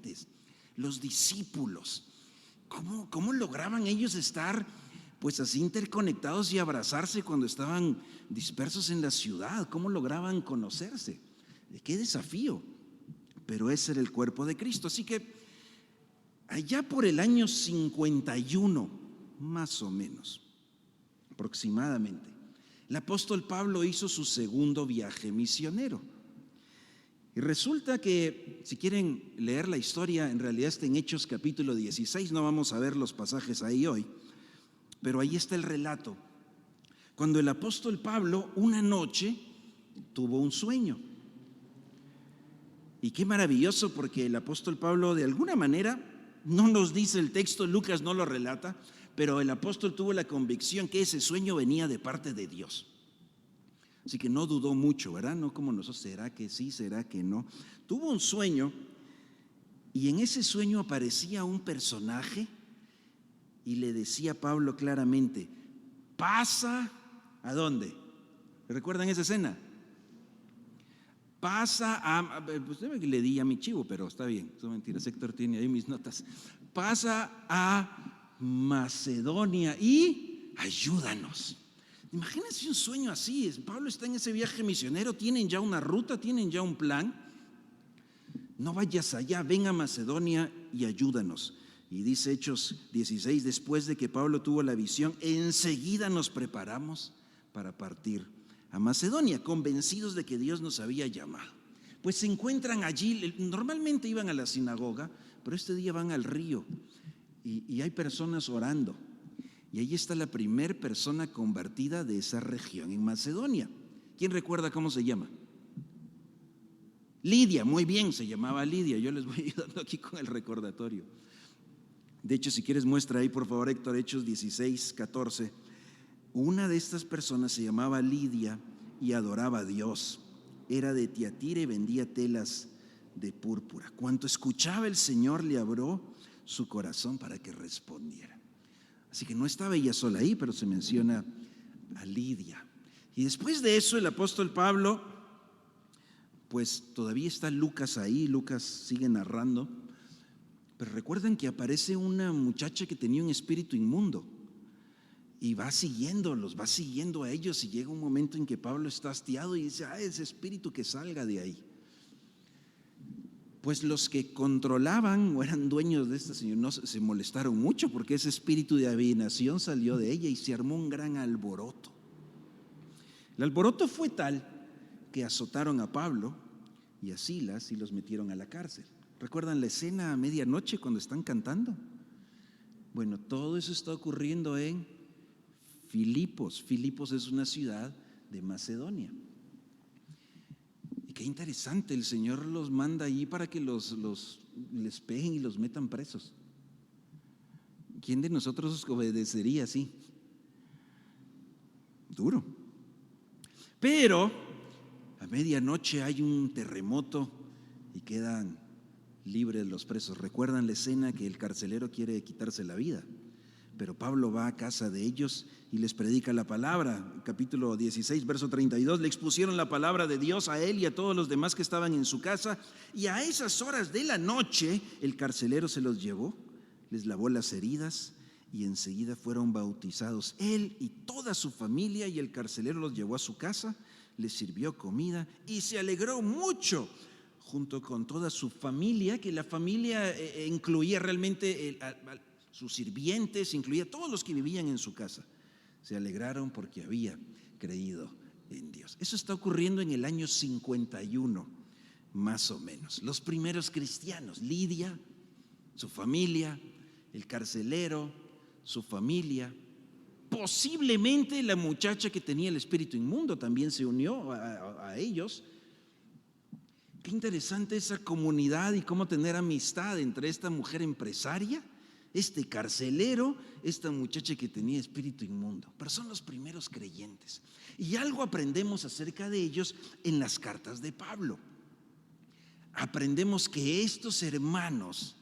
creyentes, los discípulos. ¿Cómo lograban ellos estar pues así interconectados y abrazarse cuando estaban dispersos en la ciudad? ¿Cómo lograban conocerse? ¡Qué desafío! Pero ese era el cuerpo de Cristo. Así que allá por el año 51, más o menos, aproximadamente, el apóstol Pablo hizo su segundo viaje misionero. Y resulta que, si quieren leer la historia, en realidad está en Hechos capítulo 16, no vamos a ver los pasajes ahí hoy, pero ahí está el relato. Cuando el apóstol Pablo una noche tuvo un sueño. Y qué maravilloso, porque el apóstol Pablo de alguna manera, no nos dice el texto, Lucas no lo relata, pero el apóstol tuvo la convicción que ese sueño venía de parte de Dios. Así que no dudó mucho, ¿verdad? No como nosotros, ¿será que sí, será que no? Tuvo un sueño y en ese sueño aparecía un personaje y le decía a Pablo claramente, pasa, ¿a dónde? ¿Recuerdan esa escena? Pasa a, pues le di a mi chivo, pero está bien, son mentiras, Héctor tiene ahí mis notas. Pasa a Macedonia y ayúdanos. Imagínense un sueño así. Pablo está en ese viaje misionero, tienen ya una ruta, tienen ya un plan. No vayas allá, ven a Macedonia y ayúdanos. Y dice Hechos 16, después de que Pablo tuvo la visión, enseguida nos preparamos para partir a Macedonia, convencidos de que Dios nos había llamado. Pues se encuentran allí, normalmente iban a la sinagoga, pero este día van al río y hay personas orando. Y ahí está la primer persona convertida de esa región en Macedonia. ¿Quién recuerda cómo se llama? Lidia, muy bien, se llamaba Lidia. Yo les voy ayudando aquí con el recordatorio. De hecho, si quieres muestra ahí por favor, Héctor, Hechos 16, 14. Una de estas personas se llamaba Lidia y adoraba a Dios. Era de Tiatira y vendía telas de púrpura. Cuando escuchaba el Señor le abrió su corazón para que respondiera. Así que no estaba ella sola ahí, pero se menciona a Lidia. Y después de eso el apóstol Pablo, pues todavía está Lucas ahí, Lucas sigue narrando, pero recuerdan que aparece una muchacha que tenía un espíritu inmundo y va siguiéndolos, va siguiendo a ellos y llega un momento en que Pablo está hastiado y dice, ese espíritu que salga de ahí. Pues los que controlaban o eran dueños de esta señora no se molestaron mucho porque ese espíritu de adivinación salió de ella y se armó un gran alboroto. El alboroto fue tal que azotaron a Pablo y a Silas y los metieron a la cárcel. ¿Recuerdan la escena a medianoche cuando están cantando? Bueno, todo eso está ocurriendo en Filipos. Filipos es una ciudad de Macedonia. Y qué interesante, el Señor los manda allí para que les peguen y los metan presos. ¿Quién de nosotros obedecería así? Duro. Pero a medianoche hay un terremoto y quedan libres los presos. ¿Recuerdan la escena que el carcelero quiere quitarse la vida? Pero Pablo va a casa de ellos y les predica la palabra. Capítulo 16, verso 32, le expusieron la palabra de Dios a él y a todos los demás que estaban en su casa. Y a esas horas de la noche el carcelero se los llevó, les lavó las heridas y enseguida fueron bautizados. Él y toda su familia, y el carcelero los llevó a su casa, les sirvió comida y se alegró mucho junto con toda su familia, que la familia incluía realmente sus sirvientes, incluía a todos los que vivían en su casa. Se alegraron porque había creído en Dios. Eso está ocurriendo en el año 51, más o menos. Los primeros cristianos, Lidia, su familia, el carcelero, su familia, posiblemente la muchacha que tenía el espíritu inmundo también se unió a ellos. Qué interesante esa comunidad y cómo tener amistad entre esta mujer empresaria, este carcelero, esta muchacha que tenía espíritu inmundo. Pero son los primeros creyentes. Y algo aprendemos acerca de ellos en las cartas de Pablo. Aprendemos que estos hermanos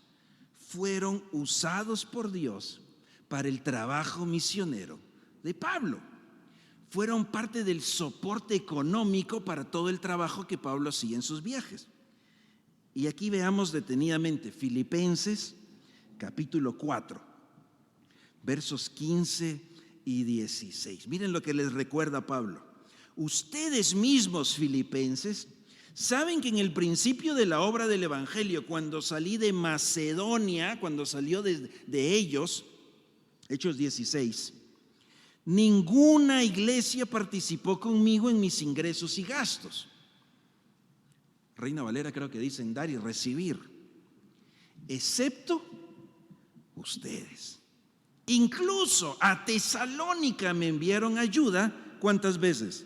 fueron usados por Dios para el trabajo misionero de Pablo. Fueron parte del soporte económico para todo el trabajo que Pablo hacía en sus viajes. Y aquí veamos detenidamente Filipenses capítulo 4, versos 15 y 16. Miren lo que les recuerda Pablo. Ustedes mismos, filipenses, saben que en el principio de la obra del Evangelio, cuando salí de Macedonia, cuando salió de ellos, Hechos 16, ninguna iglesia participó conmigo en mis ingresos y gastos. Reina Valera creo que dicen dar y recibir, excepto ustedes. Incluso a Tesalónica me enviaron ayuda, ¿cuántas veces?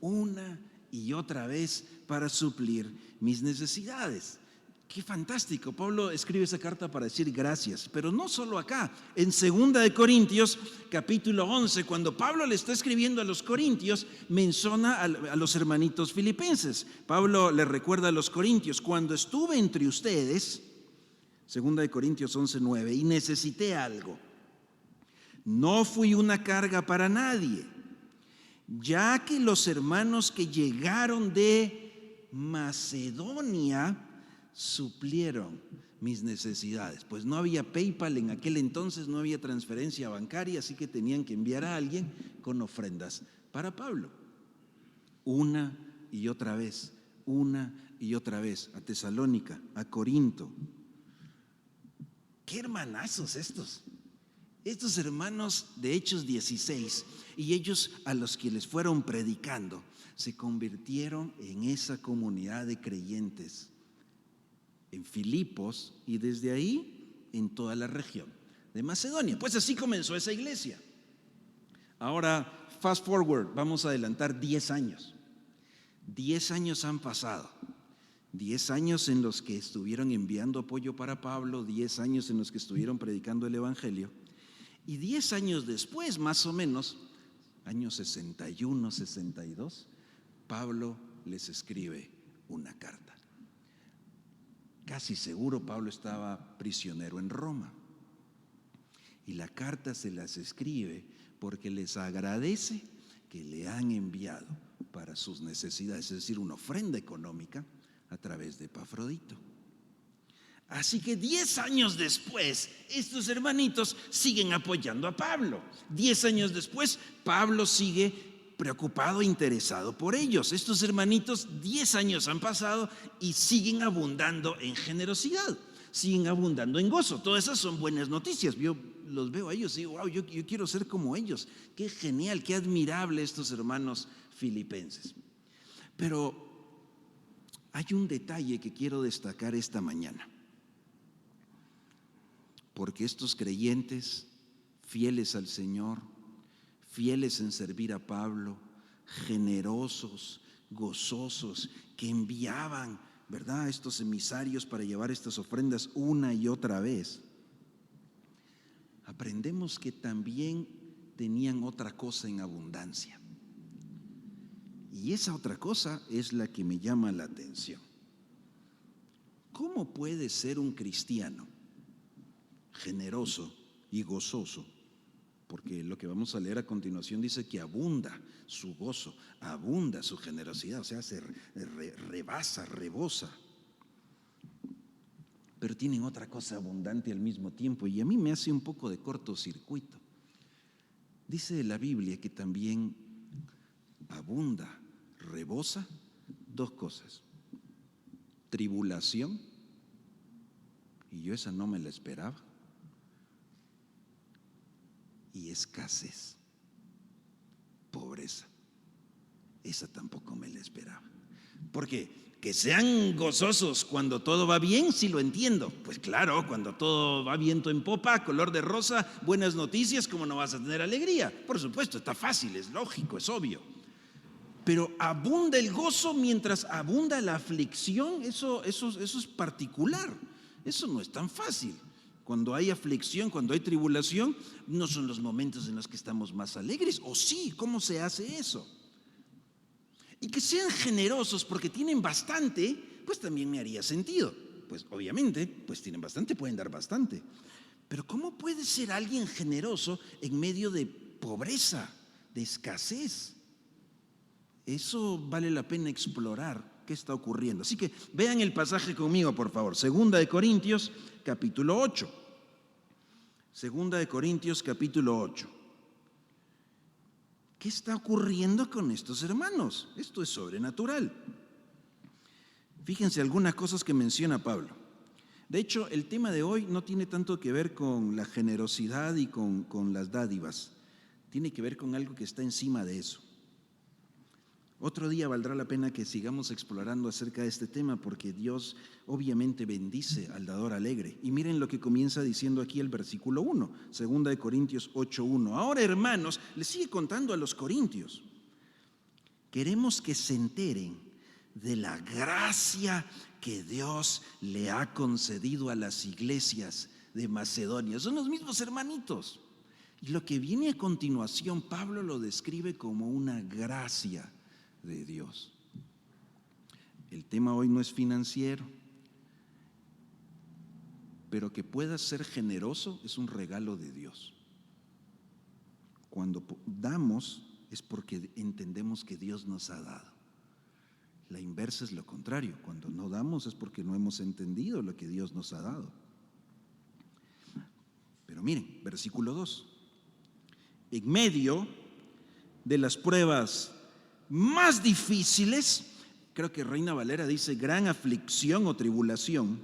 Una y otra vez para suplir mis necesidades. Qué fantástico. Pablo escribe esa carta para decir gracias, pero no solo acá. En 2 de Corintios, capítulo 11, cuando Pablo le está escribiendo a los corintios, menciona a los hermanitos filipenses. Pablo le recuerda a los corintios, cuando estuve entre ustedes, 2 de Corintios 11:9, y necesité algo, no fui una carga para nadie, ya que los hermanos que llegaron de Macedonia suplieron mis necesidades. Pues no había PayPal en aquel entonces, no había transferencia bancaria, así que tenían que enviar a alguien con ofrendas para Pablo. Una y otra vez, a Tesalónica, a Corinto. ¡Qué hermanazos estos! Estos hermanos de Hechos 16, y ellos a los que les fueron predicando, se convirtieron en esa comunidad de creyentes en Filipos y desde ahí en toda la región de Macedonia. Pues así comenzó esa iglesia. Ahora, fast forward, vamos a adelantar 10 años. 10 años han pasado. 10 años en los que estuvieron enviando apoyo para Pablo, 10 años en los que estuvieron predicando el Evangelio. Y 10 años después, más o menos, años 61, 62, Pablo les escribe una carta. Casi seguro Pablo estaba prisionero en Roma. Y la carta se las escribe porque les agradece que le han enviado para sus necesidades, es decir, una ofrenda económica a través de Epafrodito. Así que 10 años después, estos hermanitos siguen apoyando a Pablo. 10 años después, Pablo sigue preocupado e interesado por ellos. Estos hermanitos, 10 años han pasado y siguen abundando en generosidad, siguen abundando en gozo. Todas esas son buenas noticias. Yo los veo a ellos y digo, wow, yo quiero ser como ellos. Qué genial, qué admirable estos hermanos filipenses. Pero hay un detalle que quiero destacar esta mañana. Porque estos creyentes, fieles al Señor, fieles en servir a Pablo, generosos, gozosos, que enviaban, ¿verdad?, estos emisarios para llevar estas ofrendas una y otra vez, aprendemos que también tenían otra cosa en abundancia. Y esa otra cosa es la que me llama la atención. ¿Cómo puede ser un cristiano generoso y gozoso? Porque lo que vamos a leer a continuación dice que abunda su gozo, abunda su generosidad, o sea, se rebasa, rebosa. Pero tienen otra cosa abundante al mismo tiempo y a mí me hace un poco de cortocircuito. Dice la Biblia que también abunda, rebosa dos cosas: tribulación, y yo esa no me la esperaba, y escasez, pobreza. Esa tampoco me la esperaba. Porque que sean gozosos cuando todo va bien, sí lo entiendo. Pues claro, cuando todo va viento en popa, color de rosa, buenas noticias, ¿cómo no vas a tener alegría? Por supuesto, está fácil, es lógico, es obvio. Pero abunda el gozo mientras abunda la aflicción, eso es particular. Eso no es tan fácil. Cuando hay aflicción, cuando hay tribulación, no son los momentos en los que estamos más alegres. ¿O sí? ¿Cómo se hace eso? Y que sean generosos porque tienen bastante, pues también me haría sentido. Pues obviamente, pues tienen bastante, pueden dar bastante. Pero ¿cómo puede ser alguien generoso en medio de pobreza, de escasez? Eso vale la pena explorar qué está ocurriendo. Así que vean el pasaje conmigo, por favor. Segunda de Corintios, capítulo 8. Segunda de Corintios, capítulo 8. ¿Qué está ocurriendo con estos hermanos? Esto es sobrenatural. Fíjense algunas cosas que menciona Pablo. De hecho, el tema de hoy no tiene tanto que ver con la generosidad y con las dádivas. Tiene que ver con algo que está encima de eso. Otro día valdrá la pena que sigamos explorando acerca de este tema, porque Dios obviamente bendice al dador alegre. Y miren lo que comienza diciendo aquí el versículo 1, segunda de Corintios 8:1. Ahora, hermanos, les sigue contando a los corintios. Queremos que se enteren de la gracia que Dios le ha concedido a las iglesias de Macedonia. Son los mismos hermanitos. Y lo que viene a continuación, Pablo lo describe como una gracia de Dios. El tema hoy no es financiero, pero que puedas ser generoso es un regalo de Dios. Cuando damos es porque entendemos que Dios nos ha dado. La inversa es lo contrario. Cuando no damos es porque no hemos entendido lo que Dios nos ha dado. Pero miren, versículo 2. En medio de las pruebas más difíciles, creo que Reina Valera dice gran aflicción o tribulación,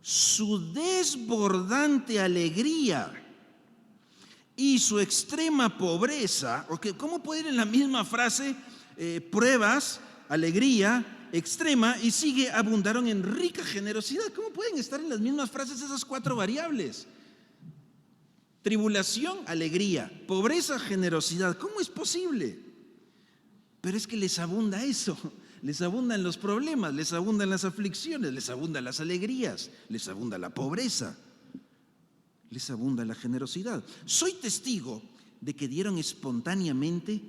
su desbordante alegría y su extrema pobreza, ¿cómo puede ir en la misma frase pruebas, alegría, extrema y sigue abundaron en rica generosidad? ¿Cómo pueden estar en las mismas frases esas cuatro variables? Tribulación, alegría, pobreza, generosidad. ¿Cómo es posible? Pero es que les abunda eso, les abundan los problemas, les abundan las aflicciones, les abundan las alegrías, les abunda la pobreza, les abunda la generosidad. Soy testigo de que dieron espontáneamente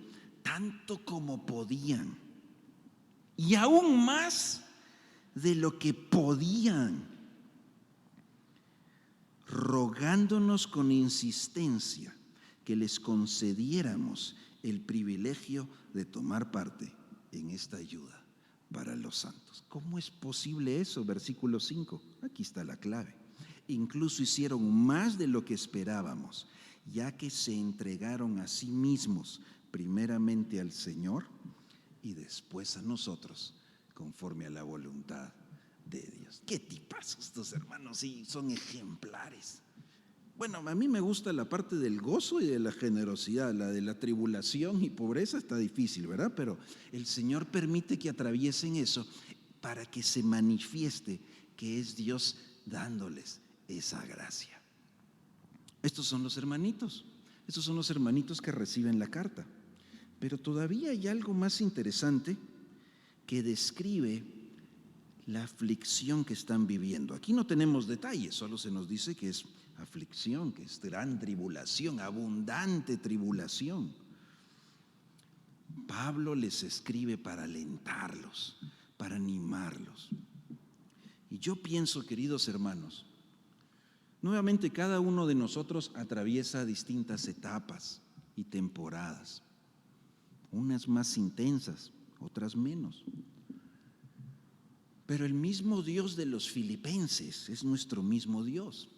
tanto como podían y aún más de lo que podían, rogándonos con insistencia que les concediéramos el privilegio de tomar parte en esta ayuda para los santos. ¿Cómo es posible eso? Versículo 5, aquí está la clave. Incluso hicieron más de lo que esperábamos, ya que se entregaron a sí mismos, primeramente al Señor y después a nosotros, conforme a la voluntad de Dios. Qué tipazos estos hermanos, sí, son ejemplares. Bueno, a mí me gusta la parte del gozo y de la generosidad. La de la tribulación y pobreza está difícil, ¿verdad? Pero el Señor permite que atraviesen eso para que se manifieste que es Dios dándoles esa gracia. Estos son los hermanitos que reciben la carta. Pero todavía hay algo más interesante que describe la aflicción que están viviendo. Aquí no tenemos detalles, solo se nos dice que es aflicción, que es gran tribulación, abundante tribulación. Pablo les escribe para alentarlos, para animarlos. Y yo pienso, queridos hermanos, nuevamente cada uno de nosotros atraviesa distintas etapas y temporadas, unas más intensas, otras menos. Pero el mismo Dios de los filipenses es nuestro mismo Dios.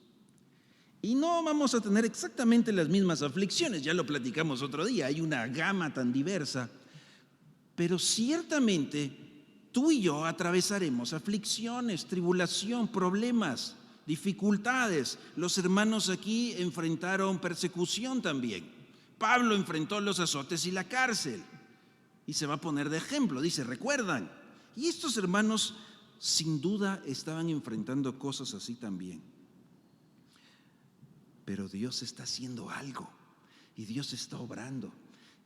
Y no vamos a tener exactamente las mismas aflicciones, ya lo platicamos otro día, hay una gama tan diversa, pero ciertamente tú y yo atravesaremos aflicciones, tribulación, problemas, dificultades. Los hermanos aquí enfrentaron persecución también. Pablo enfrentó los azotes y la cárcel. Y se va a poner de ejemplo, dice, ¿recuerdan? Y estos hermanos sin duda estaban enfrentando cosas así también. Pero Dios está haciendo algo y Dios está obrando.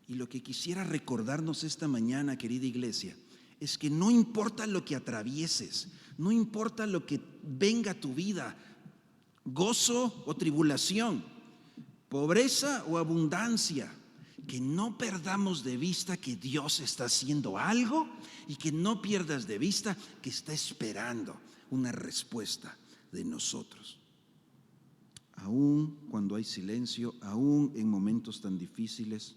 Y lo que quisiera recordarnos esta mañana, querida iglesia, es que no importa lo que atravieses, no importa lo que venga a tu vida, gozo o tribulación, pobreza o abundancia, que no perdamos de vista que Dios está haciendo algo y que no pierdas de vista que está esperando una respuesta de nosotros. Aún cuando hay silencio, aún en momentos tan difíciles,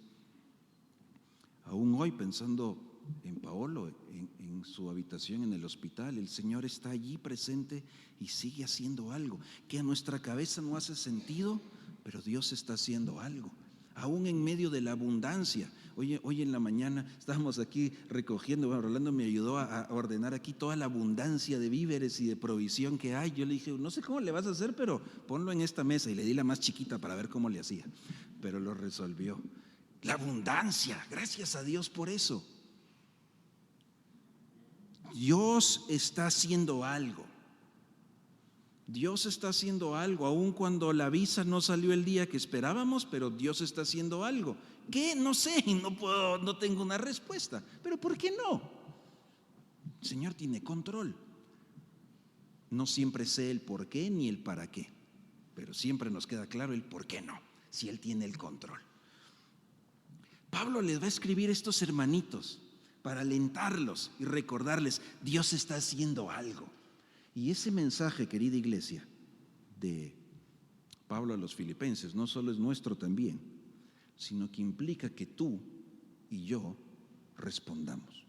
Aún hoy, pensando en Paolo, en su habitación en el hospital, el Señor está allí presente y sigue haciendo algo que a nuestra cabeza no hace sentido, pero Dios está haciendo algo. Aún en medio de la abundancia. Hoy en la mañana estábamos aquí recogiendo, bueno, Rolando me ayudó a ordenar aquí toda la abundancia de víveres y de provisión que hay. Yo le dije, no sé cómo le vas a hacer, pero ponlo en esta mesa, y le di la más chiquita para ver cómo le hacía, pero lo resolvió. La abundancia, gracias a Dios por eso. Dios está haciendo algo. Dios está haciendo algo, aun cuando la visa no salió el día que esperábamos, pero Dios está haciendo algo. ¿Qué? No sé, no tengo una respuesta. Pero ¿por qué no? El Señor tiene control. No siempre sé el por qué ni el para qué, pero siempre nos queda claro el por qué no, si Él tiene el control. Pablo les va a escribir a estos hermanitos para alentarlos y recordarles, Dios está haciendo algo. Y ese mensaje, querida iglesia, de Pablo a los filipenses, no solo es nuestro también, sino que implica que tú y yo respondamos.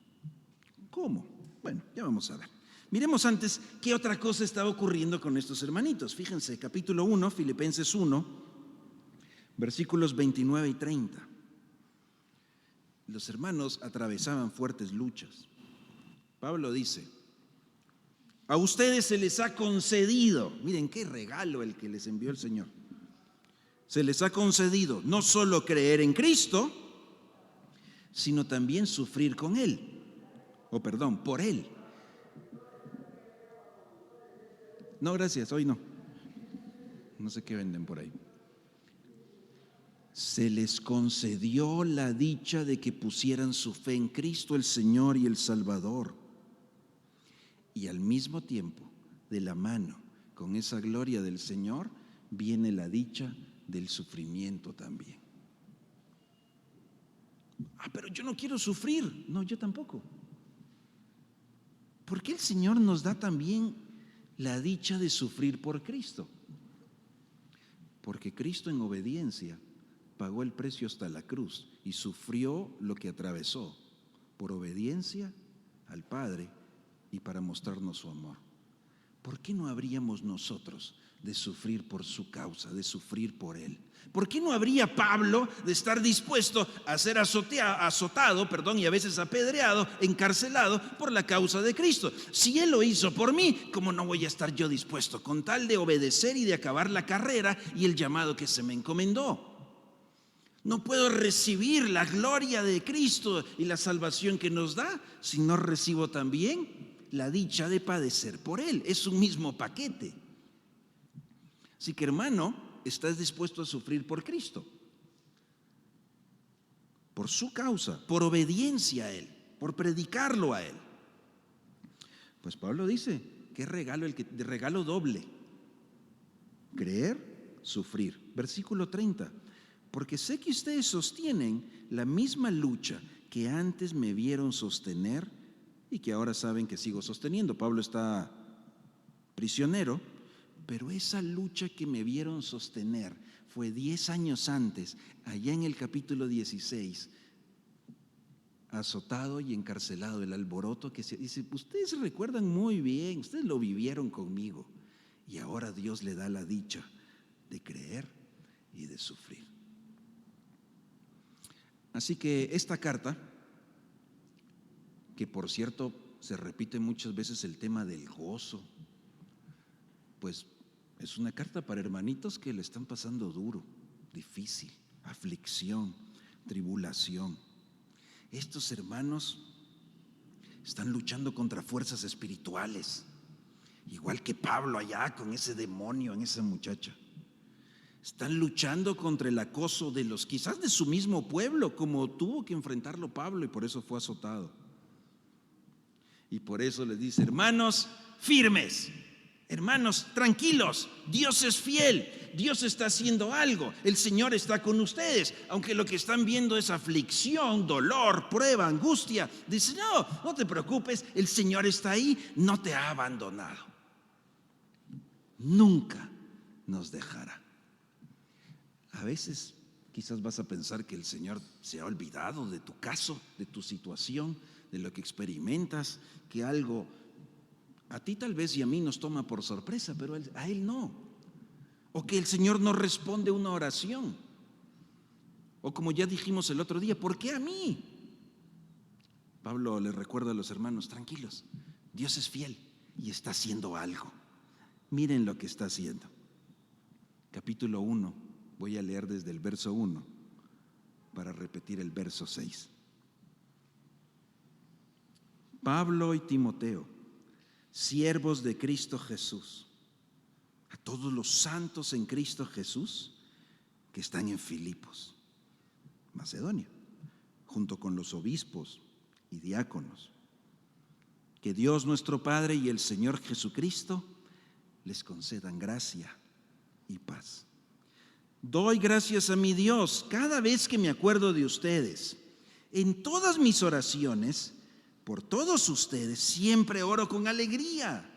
¿Cómo? Bueno, ya vamos a ver. Miremos antes qué otra cosa estaba ocurriendo con estos hermanitos. Fíjense, capítulo 1, Filipenses 1, versículos 29 y 30. Los hermanos atravesaban fuertes luchas. Pablo dice, a ustedes se les ha concedido, miren qué regalo el que les envió el Señor, se les ha concedido no solo creer en Cristo, sino también sufrir con Él, por Él. No, gracias, hoy no. No sé qué venden por ahí. Se les concedió la dicha de que pusieran su fe en Cristo el Señor y el Salvador. Y al mismo tiempo, de la mano con esa gloria del Señor, viene la dicha del sufrimiento también. Pero yo no quiero sufrir. No, yo tampoco. ¿Por qué el Señor nos da también la dicha de sufrir por Cristo? Porque Cristo en obediencia pagó el precio hasta la cruz y sufrió lo que atravesó por obediencia al Padre y para mostrarnos su amor. ¿Por qué no habríamos nosotros de sufrir por su causa, de sufrir por Él? ¿Por qué no habría Pablo de estar dispuesto a ser azotado, y a veces apedreado, encarcelado por la causa de Cristo? Si Él lo hizo por mí, ¿cómo no voy a estar yo dispuesto con tal de obedecer y de acabar la carrera y el llamado que se me encomendó? No puedo recibir la gloria de Cristo y la salvación que nos da si no recibo también la dicha de padecer por Él. Es un mismo paquete. Así que, hermano, ¿estás dispuesto a sufrir por Cristo? Por su causa, por obediencia a Él, por predicarlo a Él. Pues Pablo dice, qué regalo, de regalo doble. Creer, sufrir. Versículo 30. Porque sé que ustedes sostienen la misma lucha que antes me vieron sostener y que ahora saben que sigo sosteniendo. Pablo está prisionero, pero esa lucha que me vieron sostener fue 10 años antes, allá en el capítulo 16, azotado y encarcelado, el alboroto que se dice, ustedes se recuerdan muy bien, ustedes lo vivieron conmigo, y ahora Dios le da la dicha de creer y de sufrir. Así que esta carta, que por cierto se repite muchas veces el tema del gozo, pues es una carta para hermanitos que le están pasando duro, difícil, aflicción, tribulación. Estos hermanos están luchando contra fuerzas espirituales, igual que Pablo allá con ese demonio en esa muchacha. Están luchando contra el acoso de los, quizás de su mismo pueblo, como tuvo que enfrentarlo Pablo, y por eso fue azotado. Y por eso les dice, hermanos, firmes, hermanos, tranquilos, Dios es fiel, Dios está haciendo algo, el Señor está con ustedes, aunque lo que están viendo es aflicción, dolor, prueba, angustia. Dice, no te preocupes, el Señor está ahí, no te ha abandonado, nunca nos dejará. A veces Quizás vas a pensar que el Señor se ha olvidado de tu caso, de tu situación, de lo que experimentas, que algo a ti tal vez y a mí nos toma por sorpresa, pero a Él no. O que el Señor no responde una oración. O como ya dijimos el otro día, ¿por qué a mí? Pablo le recuerda a los hermanos, tranquilos, Dios es fiel y está haciendo algo. Miren lo que está haciendo. Capítulo 1, voy a leer desde el verso 1 para repetir el verso 6. Pablo y Timoteo, siervos de Cristo Jesús, a todos los santos en Cristo Jesús que están en Filipos, Macedonia, junto con los obispos y diáconos. Que Dios nuestro Padre y el Señor Jesucristo les concedan gracia y paz. Doy gracias a mi Dios cada vez que me acuerdo de ustedes. En todas mis oraciones, por todos ustedes, siempre oro con alegría,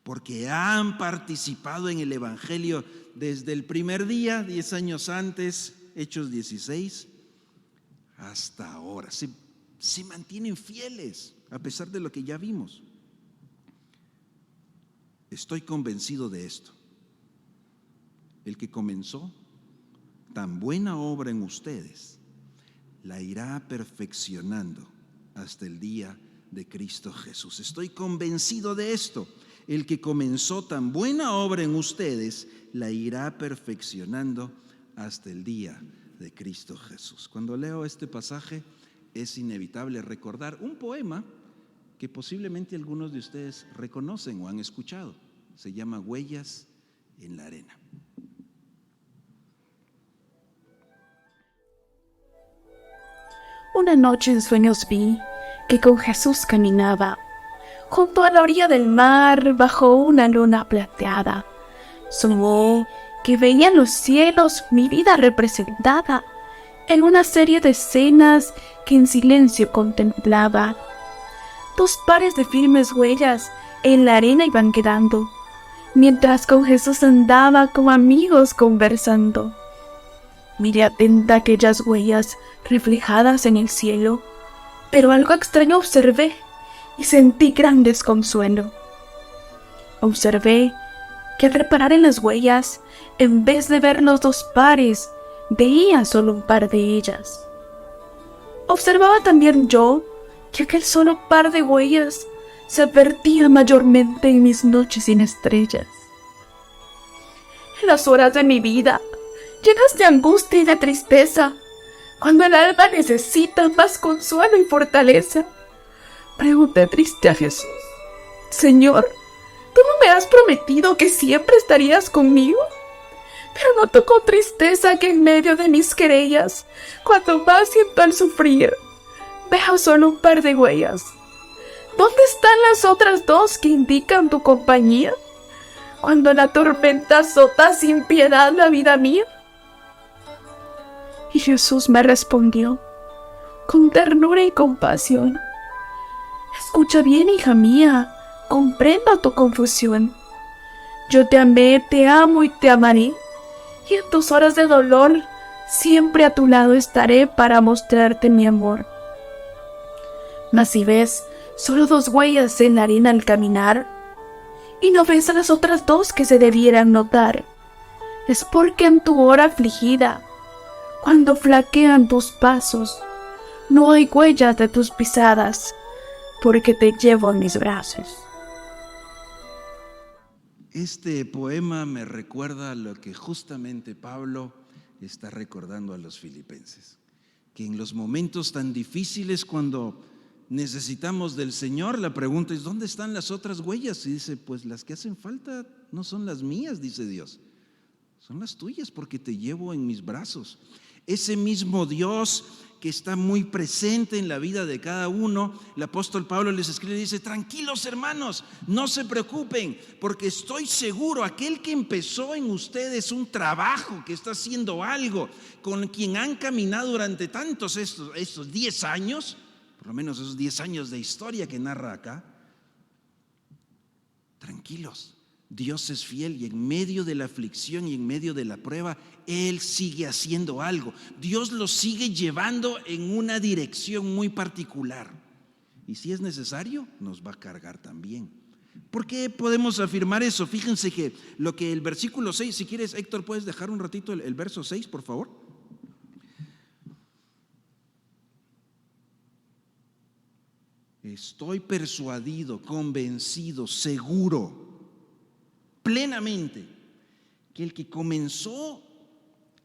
porque han participado en el Evangelio desde el primer día, 10 años antes, Hechos 16, hasta ahora. Se mantienen fieles a pesar de lo que ya vimos. Estoy convencido de esto. El que comenzó tan buena obra en ustedes, la irá perfeccionando hasta el día de Cristo Jesús. Estoy convencido de esto. El que comenzó tan buena obra en ustedes, la irá perfeccionando hasta el día de Cristo Jesús. Cuando leo este pasaje, es inevitable recordar un poema que posiblemente algunos de ustedes reconocen o han escuchado. Se llama Huellas en la arena. Una noche en sueños vi que con Jesús caminaba junto a la orilla del mar bajo una luna plateada. Soñé que veía en los cielos mi vida representada en una serie de escenas que en silencio contemplaba. 2 pares de firmes huellas en la arena iban quedando, mientras con Jesús andaba como amigos conversando. Miré atenta aquellas huellas reflejadas en el cielo, pero algo extraño observé y sentí gran desconsuelo. Observé que al reparar en las huellas, en vez de ver los 2 pares, veía solo un par de ellas. Observaba también yo que aquel solo par de huellas se advertía mayormente en mis noches sin estrellas. En las horas de mi vida, llenas de angustia y de tristeza, cuando el alma necesita más consuelo y fortaleza, pregunté triste a Jesús: Señor, ¿tú no me has prometido que siempre estarías conmigo? Pero noto con tristeza que en medio de mis querellas, cuando más siento el sufrir, veo solo un par de huellas. ¿Dónde están las otras 2 que indican tu compañía cuando la tormenta azota sin piedad la vida mía? Y Jesús me respondió con ternura y compasión: escucha bien, hija mía, comprendo tu confusión. Yo te amé, te amo y te amaré, y en tus horas de dolor siempre a tu lado estaré para mostrarte mi amor. Mas si ves solo 2 huellas en la arena al caminar, y no ves a las otras 2 que se debieran notar, es porque en tu hora afligida, cuando flaquean tus pasos, no hay huellas de tus pisadas, porque te llevo en mis brazos. Este poema me recuerda lo que justamente Pablo está recordando a los filipenses, que en los momentos tan difíciles, cuando necesitamos del Señor, la pregunta es: ¿dónde están las otras huellas? Y dice: pues las que hacen falta no son las mías, dice Dios, son las tuyas, porque te llevo en mis brazos. Ese mismo Dios que está muy presente en la vida de cada uno, el apóstol Pablo les escribe y dice: tranquilos hermanos, no se preocupen, porque estoy seguro, aquel que empezó en ustedes un trabajo, que está haciendo algo, con quien han caminado durante tantos estos 10 años, por lo menos esos 10 años de historia que narra acá, tranquilos, Dios es fiel y en medio de la aflicción y en medio de la prueba, Él sigue haciendo algo. Dios lo sigue llevando en una dirección muy particular. Y si es necesario, nos va a cargar también. ¿Por qué podemos afirmar eso? Fíjense que lo que el versículo 6, si quieres, Héctor, ¿puedes dejar un ratito el verso 6, por favor? Estoy persuadido, convencido, seguro, plenamente, que el que comenzó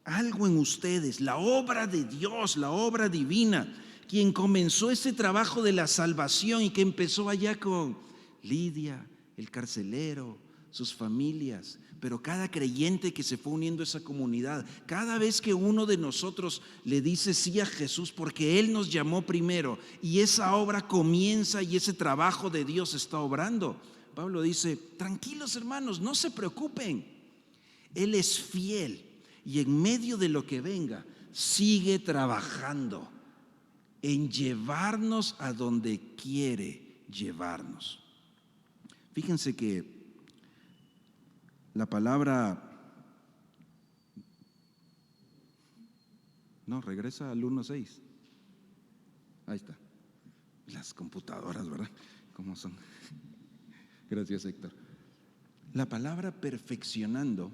algo en ustedes, la obra de Dios, la obra divina, quien comenzó ese trabajo de la salvación y que empezó allá con Lidia, el carcelero, sus familias, pero cada creyente que se fue uniendo a esa comunidad, cada vez que uno de nosotros le dice sí a Jesús porque Él nos llamó primero y esa obra comienza y ese trabajo de Dios está obrando, Pablo dice, tranquilos hermanos, no se preocupen, Él es fiel y en medio de lo que venga sigue trabajando en llevarnos a donde quiere llevarnos. Fíjense que la palabra, no, regresa al 1:6. Ahí está. Las computadoras, ¿verdad? ¿Cómo son? Gracias, Héctor. La palabra perfeccionando,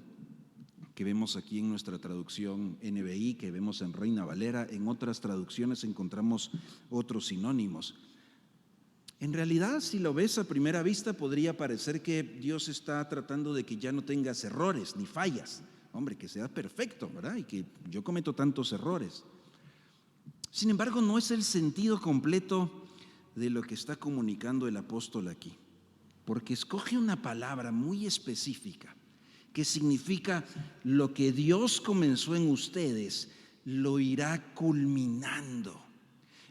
que vemos aquí en nuestra traducción NBI, que vemos en Reina Valera, en otras traducciones encontramos otros sinónimos. En realidad, si lo ves a primera vista, podría parecer que Dios está tratando de que ya no tengas errores ni fallas. Hombre, que sea perfecto, ¿verdad? Y que yo cometo tantos errores. Sin embargo, no es el sentido completo de lo que está comunicando el apóstol aquí, porque escoge una palabra muy específica que significa lo que Dios comenzó en ustedes, lo irá culminando,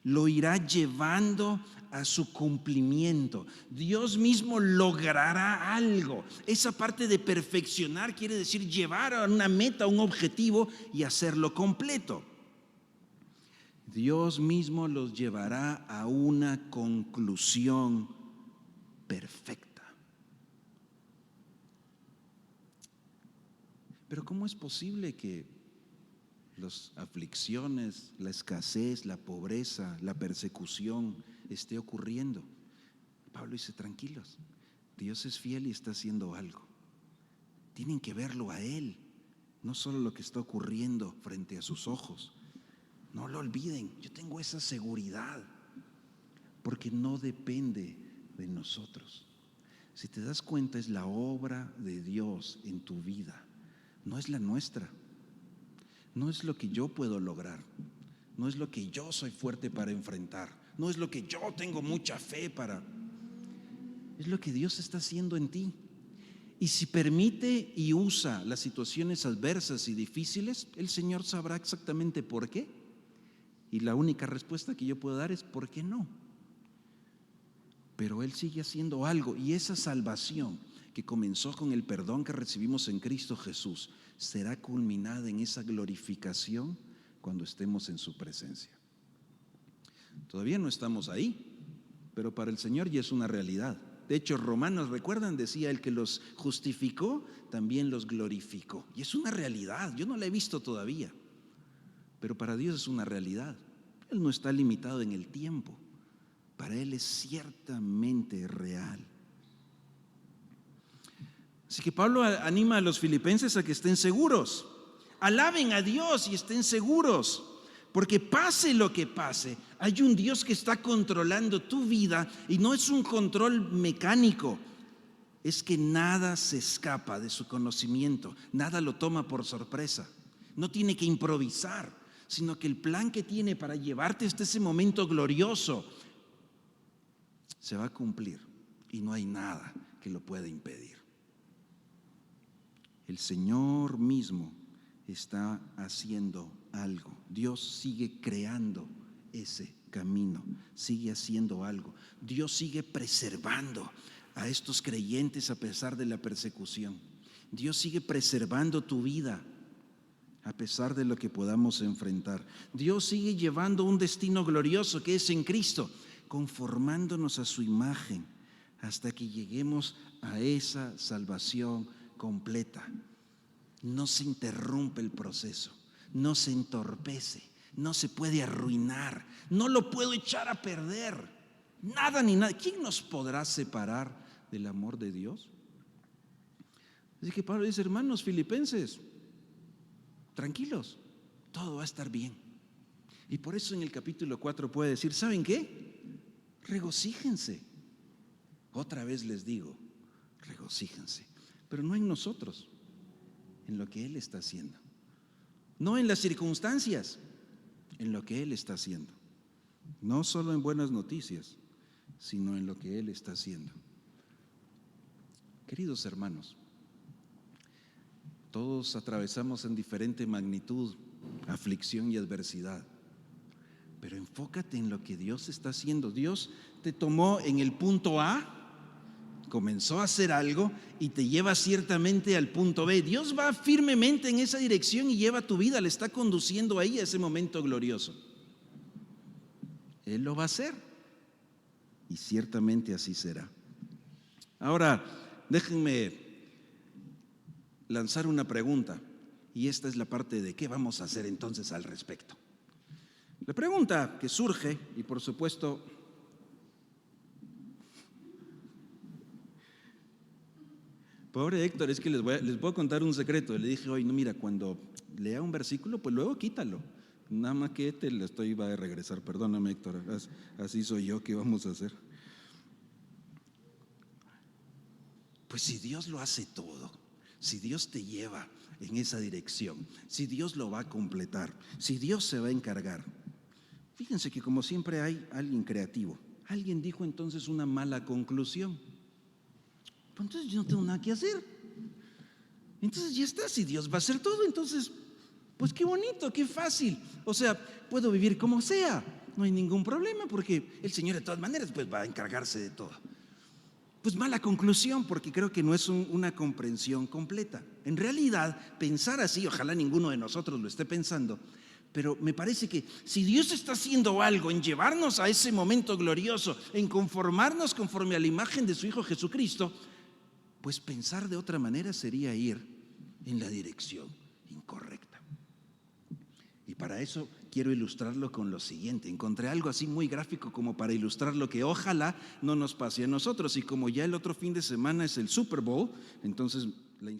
lo irá llevando a su cumplimiento. Dios mismo logrará algo. Esa parte de perfeccionar quiere decir llevar a una meta, a un objetivo y hacerlo completo. Dios mismo los llevará a una conclusión perfecta. Pero ¿cómo es posible que las aflicciones, la escasez, la pobreza, la persecución esté ocurriendo? Pablo dice, tranquilos, Dios es fiel y está haciendo algo. Tienen que verlo a Él, no solo lo que está ocurriendo frente a sus ojos. No lo olviden, yo tengo esa seguridad, porque no depende de nosotros. Si te das cuenta, es la obra de Dios en tu vida, no es la nuestra. No es lo que yo puedo lograr, no es lo que yo soy fuerte para enfrentar, no es lo que yo tengo mucha fe para, es lo que Dios está haciendo en ti. Y si permite y usa las situaciones adversas y difíciles, el Señor sabrá exactamente por qué. Y la única respuesta que yo puedo dar es ¿por qué no? Pero Él sigue haciendo algo, y esa salvación que comenzó con el perdón que recibimos en Cristo Jesús será culminada en esa glorificación cuando estemos en su presencia. Todavía no estamos ahí, pero para el Señor ya es una realidad. De hecho, Romanos, ¿recuerdan? Decía, el que los justificó, también los glorificó. Y es una realidad, yo no la he visto todavía, pero para Dios es una realidad. Él no está limitado en el tiempo, para Él es ciertamente real. Así que Pablo anima a los filipenses a que estén seguros, alaben a Dios y estén seguros, porque pase lo que pase, hay un Dios que está controlando tu vida y no es un control mecánico, es que nada se escapa de su conocimiento, nada lo toma por sorpresa, no tiene que improvisar, sino que el plan que tiene para llevarte hasta ese momento glorioso se va a cumplir y no hay nada que lo pueda impedir. El Señor mismo está haciendo algo. Dios sigue creando ese camino, sigue haciendo algo. Dios sigue preservando a estos creyentes a pesar de la persecución. Dios sigue preservando tu vida a pesar de lo que podamos enfrentar. Dios sigue llevando un destino glorioso que es en Cristo, conformándonos a su imagen hasta que lleguemos a esa salvación completa. No se interrumpe el proceso, no se entorpece, no se puede arruinar, no lo puedo echar a perder. Nada ni nada. ¿Quién nos podrá separar del amor de Dios? Así que Pablo dice: hermanos filipenses, tranquilos, todo va a estar bien. Y por eso en el capítulo 4 puede decir: ¿saben qué? Regocíjense. Otra vez les digo, regocíjense, pero no en nosotros, en lo que Él está haciendo. No en las circunstancias, en lo que Él está haciendo. No solo en buenas noticias, sino en lo que Él está haciendo. Queridos hermanos, todos atravesamos en diferente magnitud aflicción y adversidad, pero enfócate en lo que Dios está haciendo. Dios te tomó en el punto A, comenzó a hacer algo y te lleva ciertamente al punto B. Dios va firmemente en esa dirección y lleva tu vida, le está conduciendo ahí a ese momento glorioso. Él lo va a hacer y ciertamente así será. Ahora, déjenme lanzar una pregunta, y esta es la parte de qué vamos a hacer entonces al respecto. La pregunta que surge, y por supuesto, pobre Héctor, es que les voy a contar un secreto. Le dije hoy: no, mira, cuando lea un versículo, pues luego quítalo. Nada más que va a regresar. Perdóname, Héctor, así soy yo. ¿Qué vamos a hacer? Pues si Dios lo hace todo, si Dios te lleva en esa dirección, si Dios lo va a completar, si Dios se va a encargar. Fíjense que como siempre hay alguien creativo. Alguien dijo entonces una mala conclusión. Pues entonces yo no tengo nada que hacer. Entonces ya está, si Dios va a hacer todo, entonces pues qué bonito, qué fácil. O sea, puedo vivir como sea, no hay ningún problema, porque el Señor de todas maneras pues va a encargarse de todo. Pues mala conclusión, porque creo que no es una comprensión completa. En realidad, pensar así, ojalá ninguno de nosotros lo esté pensando, pero me parece que si Dios está haciendo algo en llevarnos a ese momento glorioso, en conformarnos conforme a la imagen de su Hijo Jesucristo, pues pensar de otra manera sería ir en la dirección incorrecta. Y para eso quiero ilustrarlo con lo siguiente. Encontré algo así muy gráfico como para ilustrar lo que ojalá no nos pase a nosotros. Y como ya el otro fin de semana es el Super Bowl, entonces la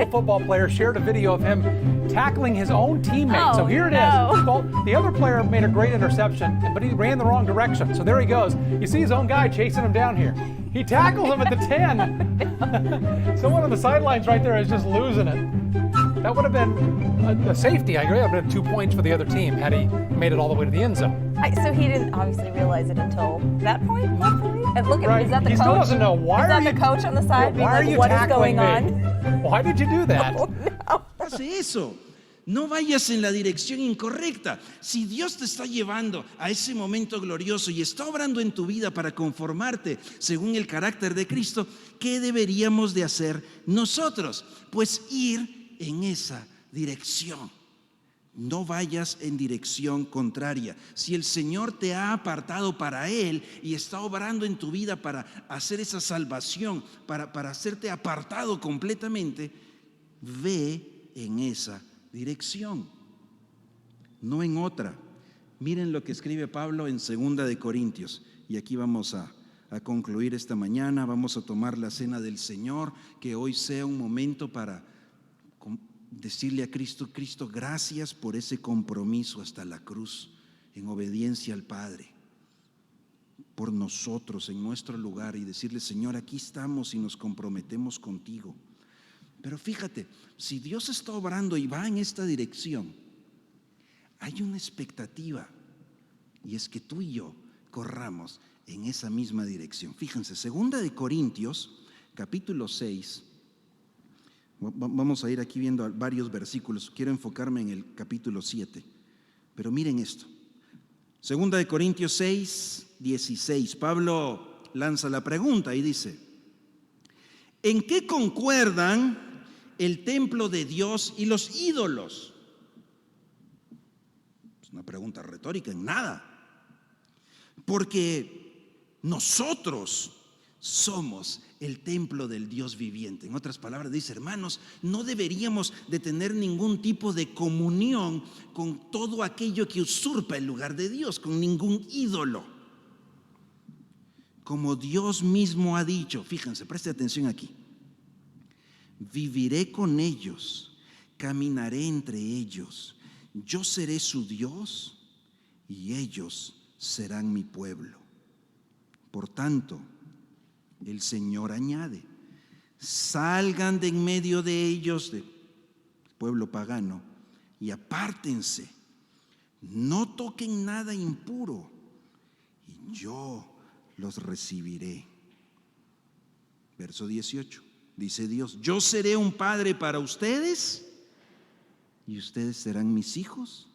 football player shared a video of him tackling his own teammate. Oh, so here it no. is. Well, the other player made a great interception, but he ran the wrong direction. So there he goes. You see his own guy chasing him down here. He tackles him at the 10. Someone on the sidelines right there is just losing it. That would have been a safety. I agree. That would have been 2 points for the other team had he made it all the way to the end zone. So he didn't obviously realize it until that point, hopefully. And look at Right. is that the He coach? still doesn't know. Why is that are the you- coach on the side being Why are like, you what is tackling going me? on? Why did you do that? Oh, no. hace eso. No vayas en la dirección incorrecta. Si Dios te está llevando a ese momento glorioso y está obrando en tu vida para conformarte según el carácter de Cristo, ¿qué deberíamos de hacer nosotros? Pues ir en esa dirección. No vayas en dirección contraria. Si el Señor te ha apartado para Él y está obrando en tu vida para hacer esa salvación, para hacerte apartado completamente, ve en esa dirección, no en otra. Miren lo que escribe Pablo en 2 de Corintios. Y aquí vamos a concluir esta mañana. Vamos a tomar la cena del Señor. Que hoy sea un momento para decirle a Cristo: Cristo, gracias por ese compromiso hasta la cruz, en obediencia al Padre, por nosotros, en nuestro lugar, y decirle: Señor, aquí estamos y nos comprometemos contigo. Pero fíjate, si Dios está obrando y va en esta dirección, hay una expectativa, y es que tú y yo corramos en esa misma dirección. Fíjense, 2 de Corintios, capítulo 6. Vamos a ir aquí viendo varios versículos. Quiero enfocarme en el capítulo 7. Pero miren esto. 2 de Corintios 6, 16. Pablo lanza la pregunta y dice: ¿en qué concuerdan el templo de Dios y los ídolos? Es una pregunta retórica, en nada. Porque nosotros somos el templo del Dios viviente. En otras palabras, dice: hermanos, no deberíamos de tener ningún tipo de comunión con todo aquello que usurpa el lugar de Dios, con ningún ídolo. Como Dios mismo ha dicho, fíjense, preste atención aquí: viviré con ellos, caminaré entre ellos, yo seré su Dios y ellos serán mi pueblo. Por tanto, el Señor añade: salgan de en medio de ellos, del pueblo pagano, y apártense, no toquen nada impuro, y yo los recibiré. Verso 18, dice Dios: yo seré un padre para ustedes, y ustedes serán mis hijos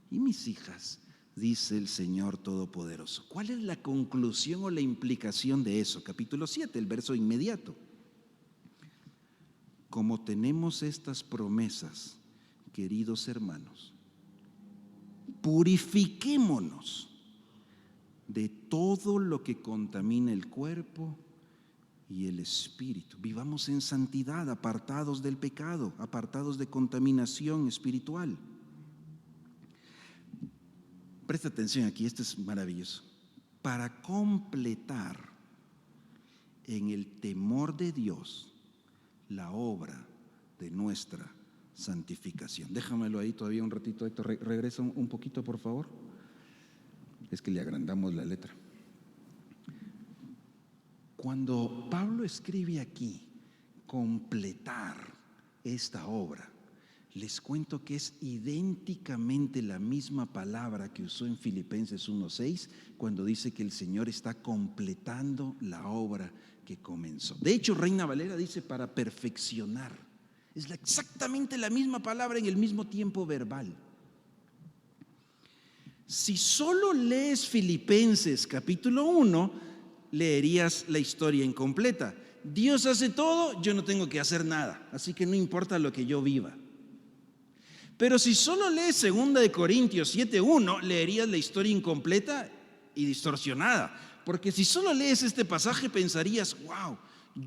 y mis hijas, dice el Señor Todopoderoso. ¿Cuál es la conclusión o la implicación de eso? Capítulo 7, el verso inmediato. Como tenemos estas promesas, queridos hermanos, purifiquémonos de todo lo que contamina el cuerpo y el espíritu. Vivamos en santidad, apartados del pecado, apartados de contaminación espiritual. Presta atención aquí, esto es maravilloso. Para completar en el temor de Dios la obra de nuestra santificación. Déjamelo ahí todavía un ratito, Héctor. Regresa un poquito, por favor. Es que le agrandamos la letra. Cuando Pablo escribe aquí, completar esta obra, les cuento que es idénticamente la misma palabra que usó en Filipenses 1:6 cuando dice que el Señor está completando la obra que comenzó. De hecho, Reina Valera dice para perfeccionar. Es exactamente la misma palabra en el mismo tiempo verbal. Si solo lees Filipenses capítulo 1, leerías la historia incompleta. Dios hace todo, yo no tengo que hacer nada, así que no importa lo que yo viva. Pero si solo lees 2 de Corintios 7:1, leerías la historia incompleta y distorsionada. Porque si solo lees este pasaje pensarías: wow,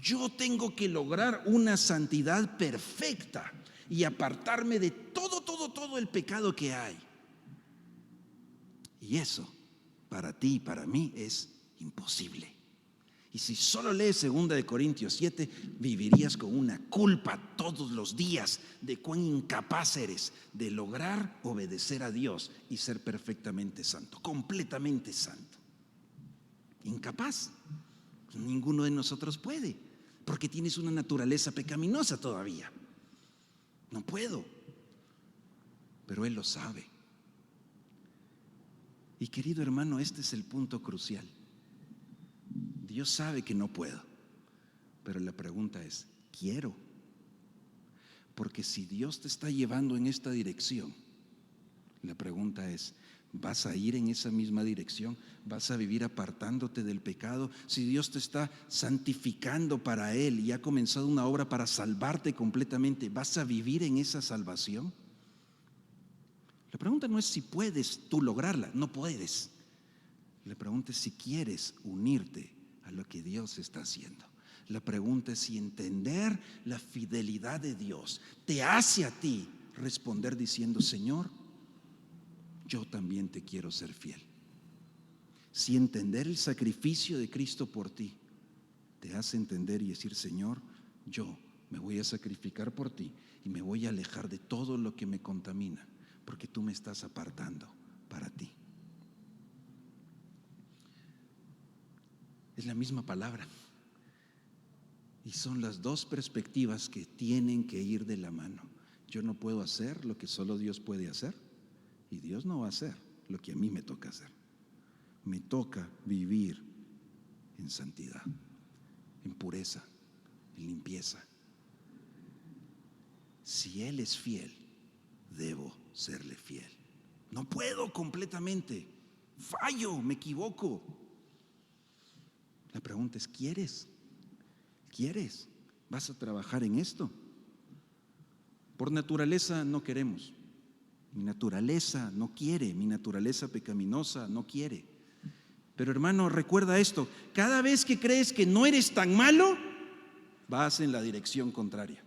yo tengo que lograr una santidad perfecta y apartarme de todo el pecado que hay. Y eso, para ti y para mí, es imposible. Y si solo lees 2 de Corintios 7, vivirías con una culpa todos los días de cuán incapaz eres de lograr obedecer a Dios y ser perfectamente santo, completamente santo. Incapaz. Ninguno de nosotros puede, porque tienes una naturaleza pecaminosa todavía. No puedo, pero Él lo sabe. Y querido hermano, este es el punto crucial. Dios sabe que no puedo, pero la pregunta es: ¿quiero? Porque si Dios te está llevando en esta dirección, la pregunta es: ¿vas a ir en esa misma dirección? ¿Vas a vivir apartándote del pecado? Si Dios te está santificando para Él y ha comenzado una obra para salvarte completamente, ¿vas a vivir en esa salvación? La pregunta no es si puedes tú lograrla, no puedes. La pregunta es si quieres unirte a lo que Dios está haciendo. La pregunta es si entender la fidelidad de Dios te hace a ti responder diciendo: Señor, yo también te quiero ser fiel. Si entender el sacrificio de Cristo por ti te hace entender y decir: Señor, yo me voy a sacrificar por ti y me voy a alejar de todo lo que me contamina, porque tú me estás apartando para ti. Es la misma palabra. Y son las dos perspectivas que tienen que ir de la mano. Yo no puedo hacer lo que solo Dios puede hacer, y Dios no va a hacer lo que a mí me toca hacer. Me toca vivir en santidad, en pureza, en limpieza. Si Él es fiel, debo serle fiel. No puedo completamente, fallo, me equivoco. La pregunta es: ¿quieres? ¿Quieres? ¿Vas a trabajar en esto? Por naturaleza no queremos. Mi naturaleza no quiere, mi naturaleza pecaminosa no quiere. Pero hermano, recuerda esto: cada vez que crees que no eres tan malo, vas en la dirección contraria.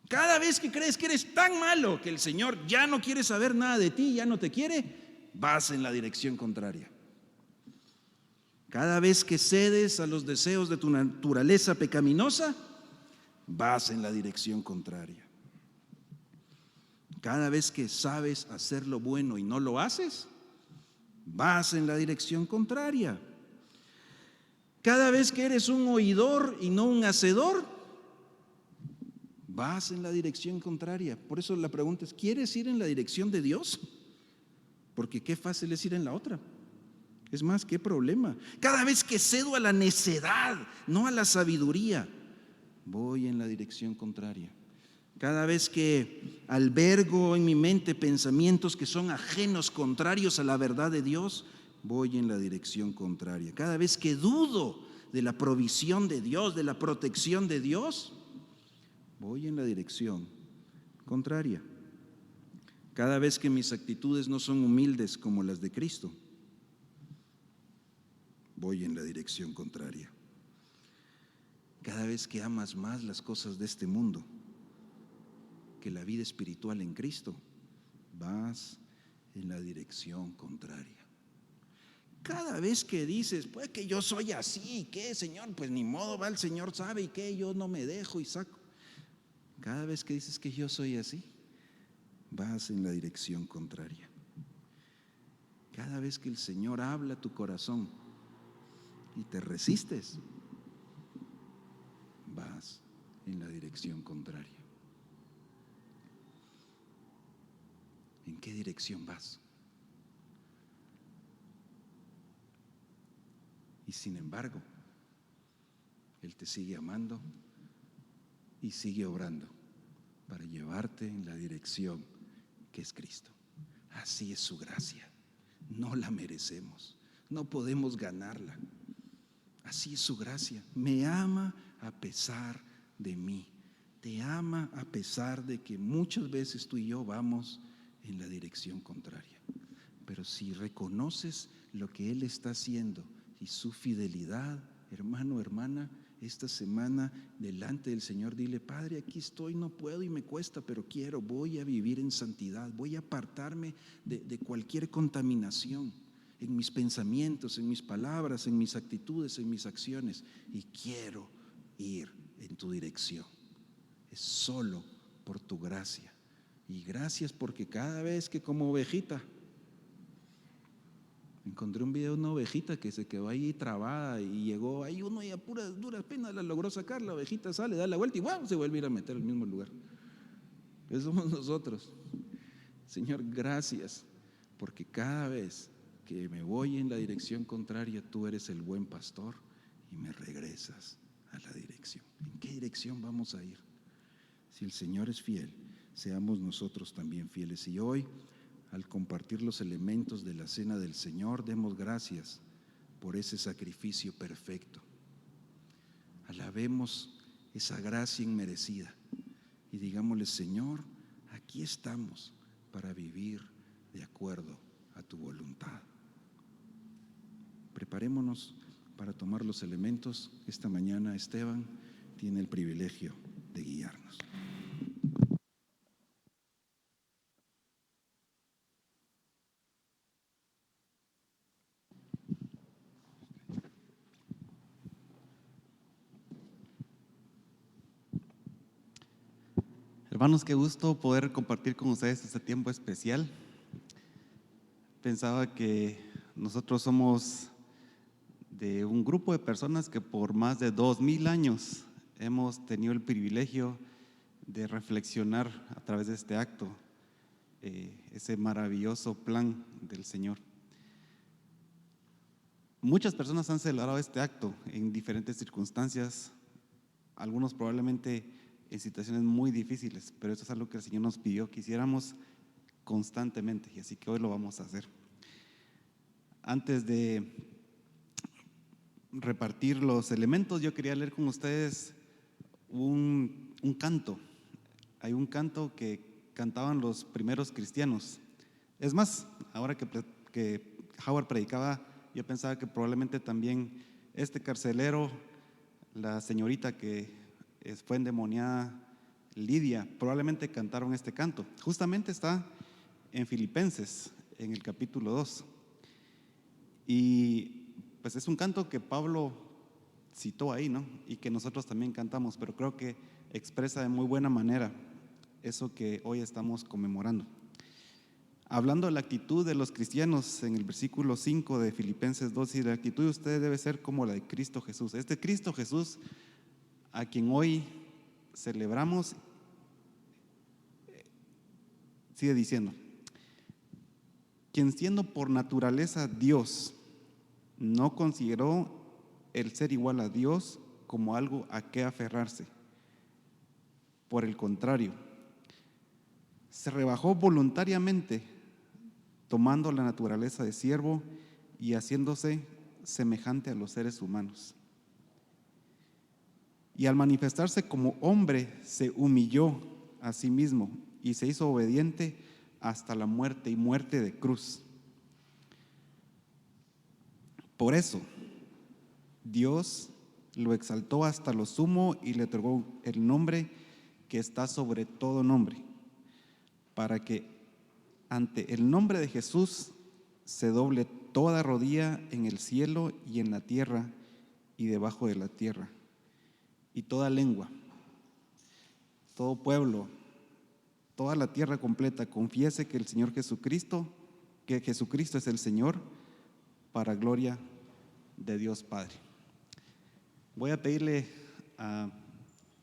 Cada vez que crees que eres tan malo que el Señor ya no quiere saber nada de ti, ya no te quiere, vas en la dirección contraria. Cada vez que cedes a los deseos de tu naturaleza pecaminosa, vas en la dirección contraria. Cada vez que sabes hacer lo bueno y no lo haces, vas en la dirección contraria. Cada vez que eres un oidor y no un hacedor, vas en la dirección contraria. Por eso la pregunta es: ¿quieres ir en la dirección de Dios? Porque qué fácil es ir en la otra. Es más, qué problema. Cada vez que cedo a la necedad, no a la sabiduría, voy en la dirección contraria. Cada vez que albergo en mi mente pensamientos que son ajenos, contrarios a la verdad de Dios, voy en la dirección contraria. Cada vez que dudo de la provisión de Dios, de la protección de Dios, voy en la dirección contraria. Cada vez que mis actitudes no son humildes como las de Cristo, voy en la dirección contraria. Cada vez que amas más las cosas de este mundo que la vida espiritual en Cristo, vas en la dirección contraria. Cada vez que dices: pues que yo soy así, ¿qué, Señor? Pues ni modo, va, el Señor sabe, y que yo no me dejo y saco. Cada vez que dices que yo soy así, vas en la dirección contraria. Cada vez que el Señor habla a tu corazón y te resistes, vas en la dirección contraria. ¿En qué dirección vas? Y sin embargo, Él te sigue amando y sigue obrando para llevarte en la dirección que es Cristo. Así es su gracia. No la merecemos, no podemos ganarla. Así es su gracia. Me ama a pesar de mí. Te ama a pesar de que muchas veces tú y yo vamos en la dirección contraria. Pero si reconoces lo que Él está haciendo y su fidelidad, hermano, hermana, esta semana delante del Señor dile: Padre, aquí estoy, no puedo y me cuesta, pero quiero, voy a vivir en santidad, voy a apartarme de cualquier contaminación en mis pensamientos, en mis palabras, en mis actitudes, en mis acciones, y quiero ir en tu dirección. Es solo por tu gracia. Y gracias porque cada vez que como ovejita, encontré un video de una ovejita que se quedó ahí trabada y llegó ahí uno y a puras duras penas la logró sacar. La ovejita sale, da la vuelta y ¡wow!, se vuelve a ir a meter al mismo lugar. Eso somos nosotros. Señor, gracias porque cada vez que me voy en la dirección contraria, tú eres el buen pastor y me regresas a la dirección. ¿En qué dirección vamos a ir? Si el Señor es fiel, seamos nosotros también fieles. Y hoy, al compartir los elementos de la cena del Señor, demos gracias por ese sacrificio perfecto. Alabemos esa gracia inmerecida y digámosle: Señor, aquí estamos para vivir de acuerdo a tu voluntad. Preparémonos para tomar los elementos. Esta mañana Esteban tiene el privilegio de guiarnos. Hermanos, qué gusto poder compartir con ustedes este tiempo especial. Pensaba que nosotros somos de un grupo de personas que por más de 2000 años hemos tenido el privilegio de reflexionar a través de este acto, ese maravilloso plan del Señor. Muchas personas han celebrado este acto en diferentes circunstancias, algunos probablemente en situaciones muy difíciles, pero eso es algo que el Señor nos pidió que hiciéramos constantemente, y así que hoy lo vamos a hacer. Antes de repartir los elementos, yo quería leer con ustedes un canto. Hay un canto que cantaban los primeros cristianos. Es más, ahora que Howard predicaba, yo pensaba que probablemente también este carcelero, la señorita que fue endemoniada, Lidia, probablemente cantaron este canto. Justamente está en Filipenses, en el capítulo 2. Y pues es un canto que Pablo citó ahí, ¿no? Y que nosotros también cantamos, pero creo que expresa de muy buena manera eso que hoy estamos conmemorando. Hablando de la actitud de los cristianos, en el versículo 5 de Filipenses 2, y la actitud de ustedes debe ser como la de Cristo Jesús. Este Cristo Jesús, a quien hoy celebramos, sigue diciendo, quien siendo por naturaleza Dios, no consideró el ser igual a Dios como algo a qué aferrarse. Por el contrario, se rebajó voluntariamente, tomando la naturaleza de siervo y haciéndose semejante a los seres humanos. Y al manifestarse como hombre, se humilló a sí mismo y se hizo obediente hasta la muerte, y muerte de cruz. Por eso, Dios lo exaltó hasta lo sumo y le otorgó el nombre que está sobre todo nombre, para que ante el nombre de Jesús se doble toda rodilla en el cielo y en la tierra y debajo de la tierra, y toda lengua, todo pueblo, toda la tierra completa confiese que el Señor Jesucristo, que Jesucristo es el Señor, para gloria de Dios Padre. Voy a pedirle a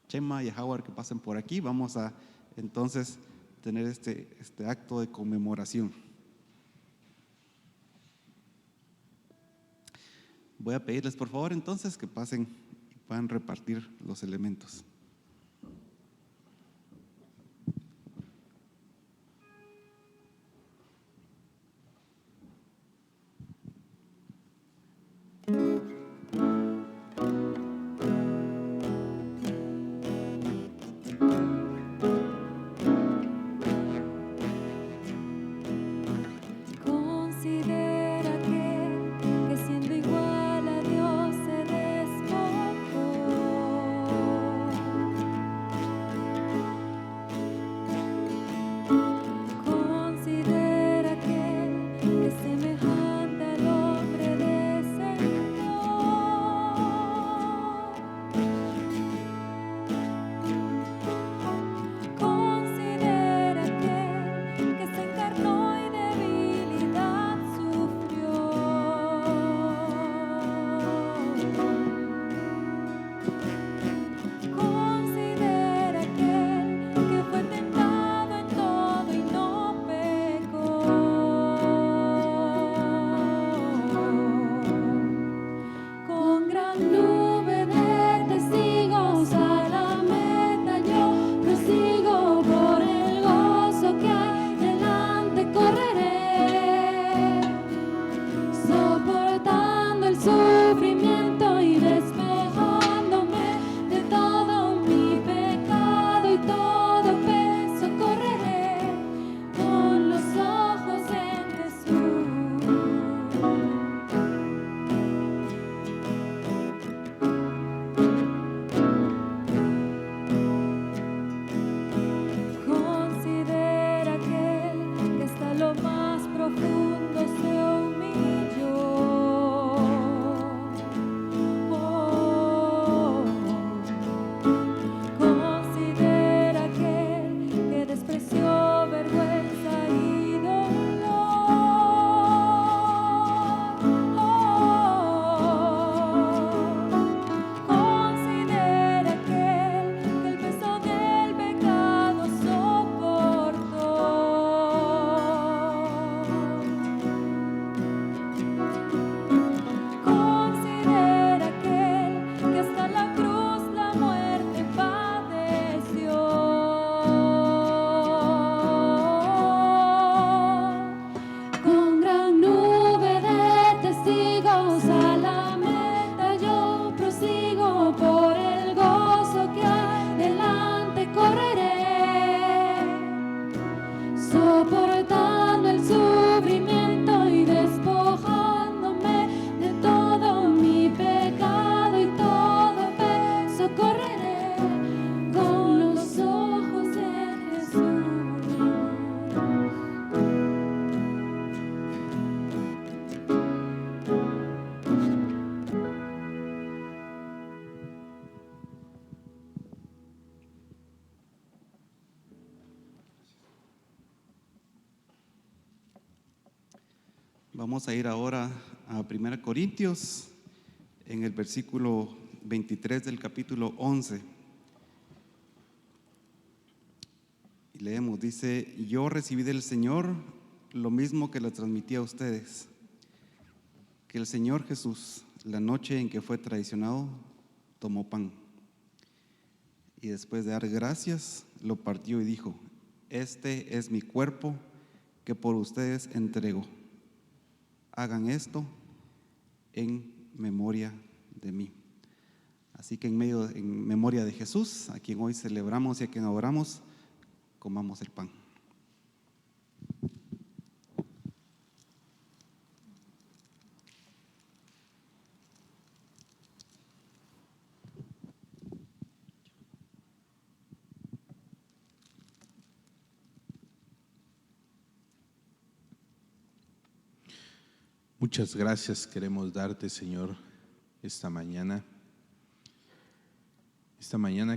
Chema y a Howard que pasen por aquí. Vamos a entonces tener este acto de conmemoración. Voy a pedirles por favor entonces que pasen y puedan repartir los elementos. Considera que siendo igual a Dios se despojó Vamos a ir ahora a 1 Corintios, en el versículo 23 del capítulo 11. Y leemos, dice: yo recibí del Señor lo mismo que le transmití a ustedes, que el Señor Jesús, la noche en que fue traicionado, tomó pan. Y después de dar gracias, lo partió y dijo: este es mi cuerpo que por ustedes entrego. Hagan esto en memoria de mí. Así que en memoria de Jesús, a quien hoy celebramos y a quien adoramos, comamos el pan. Muchas gracias queremos darte, Señor, esta mañana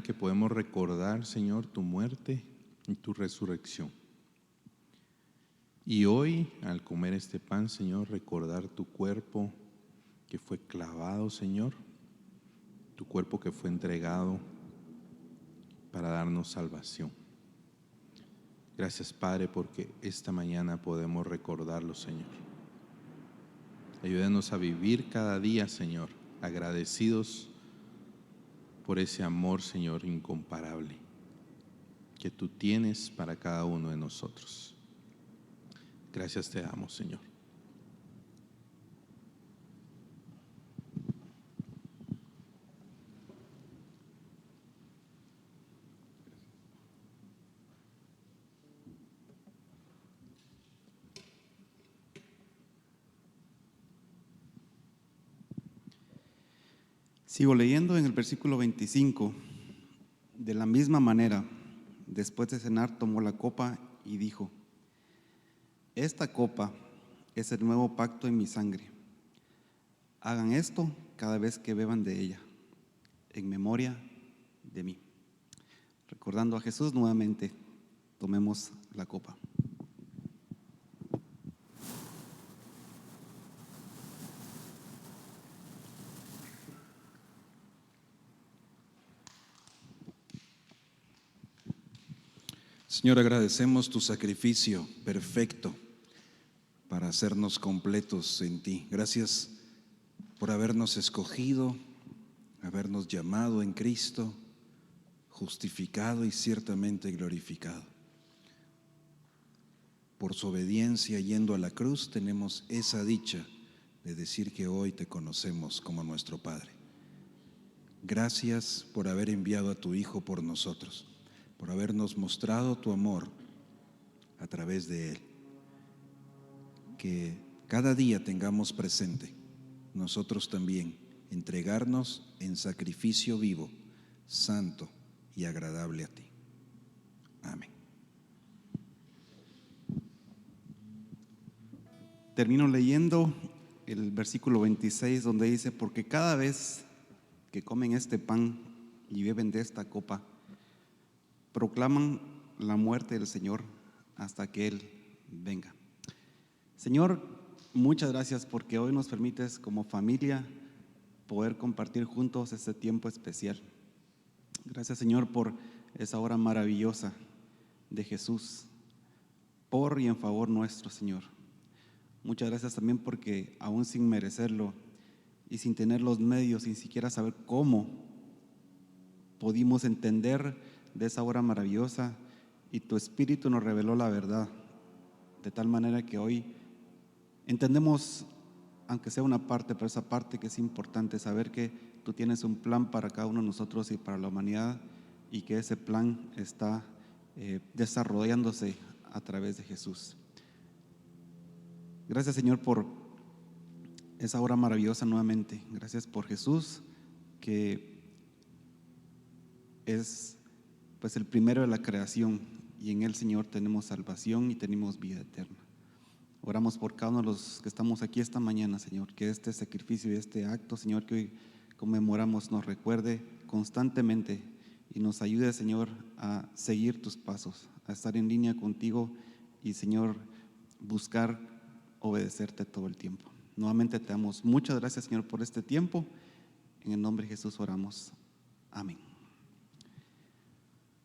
que podemos recordar, Señor, tu muerte y tu resurrección. Y hoy, al comer este pan, Señor, recordar tu cuerpo que fue clavado, Señor, tu cuerpo que fue entregado para darnos salvación. Gracias, Padre, porque esta mañana podemos recordarlo, Señor. Ayúdanos a vivir cada día, Señor, agradecidos por ese amor, Señor, incomparable que tú tienes para cada uno de nosotros. Gracias te damos, Señor. Sigo leyendo en el versículo 25. De la misma manera, después de cenar, tomó la copa y dijo: esta copa es el nuevo pacto en mi sangre. Hagan esto cada vez que beban de ella, en memoria de mí. Recordando a Jesús, nuevamente tomemos la copa. Señor, agradecemos tu sacrificio perfecto para hacernos completos en ti. Gracias por habernos escogido, habernos llamado en Cristo, justificado y ciertamente glorificado. Por su obediencia yendo a la cruz tenemos esa dicha de decir que hoy te conocemos como nuestro Padre. Gracias por haber enviado a tu Hijo por nosotros, por habernos mostrado tu amor a través de Él. Que cada día tengamos presente nosotros también entregarnos en sacrificio vivo, santo y agradable a ti. Amén. Termino leyendo el versículo 26, donde dice: porque cada vez que comen este pan y beben de esta copa, proclaman la muerte del Señor hasta que Él venga. Señor, muchas gracias porque hoy nos permites como familia poder compartir juntos este tiempo especial. Gracias, Señor, por esa hora maravillosa de Jesús, por y en favor nuestro, Señor. Muchas gracias también porque aún sin merecerlo y sin tener los medios, sin siquiera saber cómo, pudimos entender de esa hora maravillosa y tu Espíritu nos reveló la verdad, de tal manera que hoy entendemos, aunque sea una parte, pero esa parte que es importante, saber que tú tienes un plan para cada uno de nosotros y para la humanidad, y que ese plan está desarrollándose a través de Jesús. Gracias, Señor, por esa hora maravillosa nuevamente. Gracias por Jesús, que es pues el primero de la creación, y en Él, Señor, tenemos salvación y tenemos vida eterna. Oramos por cada uno de los que estamos aquí esta mañana, Señor, que este sacrificio y este acto, Señor, que hoy conmemoramos, nos recuerde constantemente y nos ayude, Señor, a seguir tus pasos, a estar en línea contigo y, Señor, buscar obedecerte todo el tiempo. Nuevamente te damos muchas gracias, Señor, por este tiempo. En el nombre de Jesús oramos. Amén.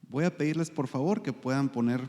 Voy a pedirles por favor que puedan poner